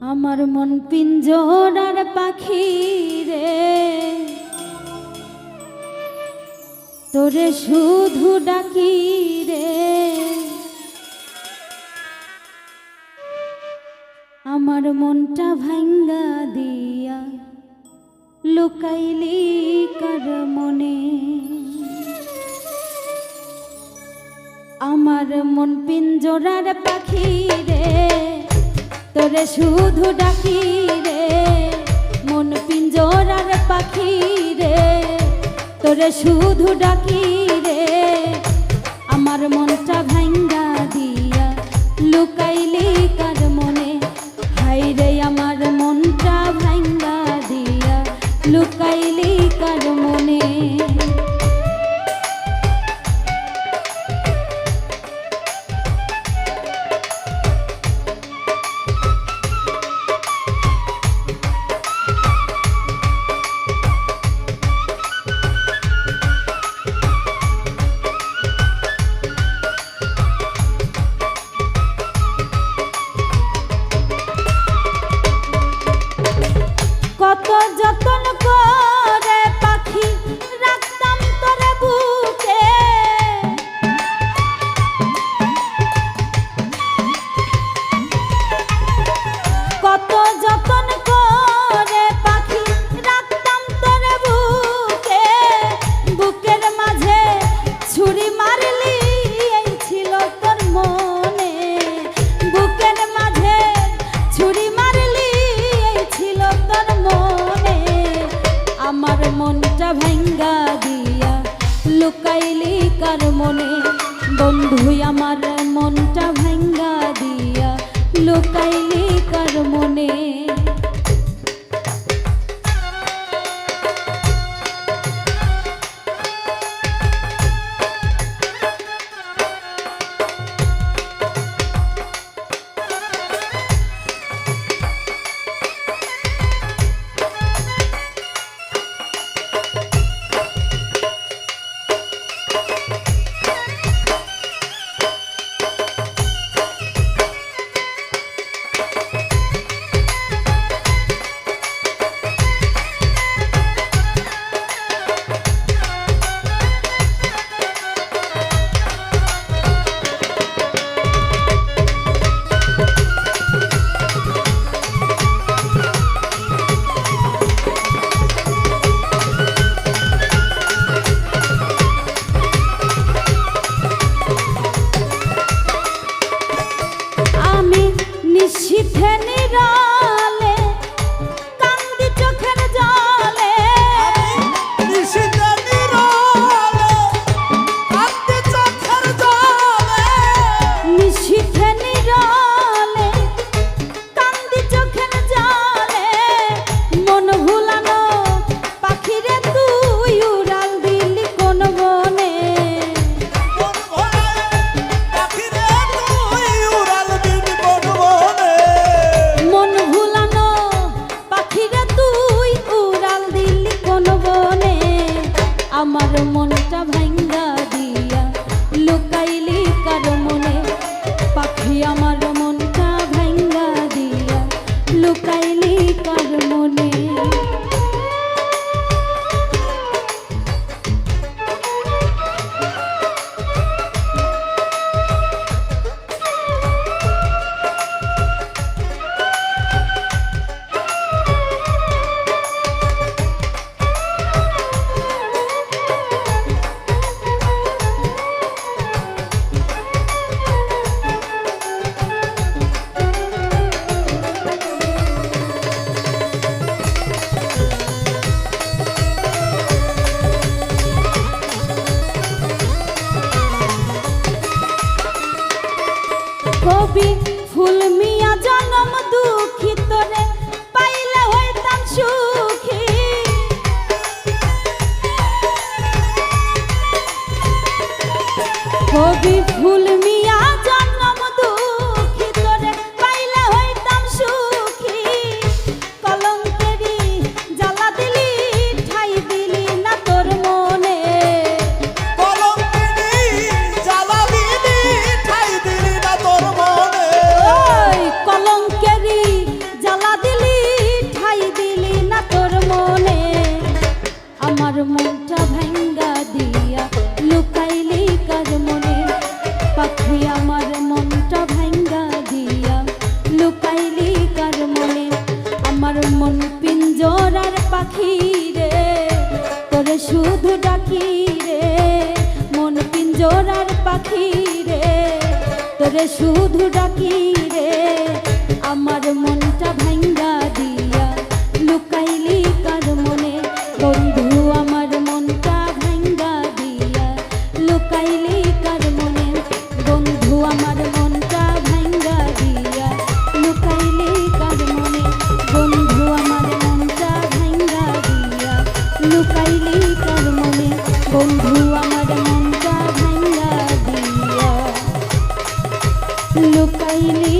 আমার মন পিঞ্জরার পাখি রে, তোরে শুধু ডাকি রে। আমার মনটা ভাঙ্গা দিয়া লুকাইলি কার মনে। আমার মন পিঞ্জরার পাখি রে, তোরে শুধু ডাকি রে। মন পিঞ্জরার পাখি রে, তোরে শুধু ডাকি রে। আমার মনটা ভাঙ্গা দিয়া লুকাইলি কার মনে। হাই রে আমার মনটা ভাঙ্গা দিয়া লুকাইলি কার মনে। কত যতন করে পাখি রাখতাম তোরে বুকে। কত যতন করে পাখি রাখতাম তোরে বুকে। বুকের মাঝে ছুরি মারলি এই ছিল তোর মনে। বুকের মাঝে ছুরি মারলি এই ছিল তোর মনে। আমার মনটা ভাঙ্গা দিয়া লুকাইলি কার মনে। বন্ধু আমার মনটা ভাঙ্গা দিয়া লুকাইলি কার মনে। নিশীথে নিরালে কান্দি চোখের জলে। নিশীথে নিরালে কান্দি চোখের জলে। নিশীথে নিরালে কান্দি চোখের জলে। মন ভুলানো পাখিরে তুই উড়াল দিলি কোন বনে। মন ভোলানো পাখিরে তুই উড়াল দিলি কোন বনে। মন ভুলানো পাখিরে তুই উড়াল দিলি কোন বনে। আমার মনটা ভাঙ্গা দিয়া লুকাইলি কার মনে। পাখি আমার মনটা ভাঙ্গা দিয়া লুকাইলি কার মনে। কবি ফুল মিয়া জনম দুঃখী, তোরে পাইলে হইতাম সুখী। কবি ফুল মিয়া জনম দুঃখী, তোরে পাইলে হইতাম সুখী। কলঙ্কেরি জ্বালা দিলি ঠাই দিলি না তোর মনে। কলঙ্কিনী জ্বালা দিলি ঠাই দিলি না তোর মনে। কলঙ্কেরি জ্বালা শুধু ডাকি রে আমার মনটা ভাঙ্গা দিয়া লুকাইলি কার মনে বন্ধু আমার মনটা ভাঙ্গা দিয়া লুকাইলি কার মনে বন্ধু আমার মনটা ভাঙ্গা দিয়া লুকাইলি কার মনে বন্ধু আমার মনটা ভাঙ্গা দিয়া লুকাইলি কার মনে বন্ধু আমার মনটা ভাঙ্গা দিয়া লুকাইলি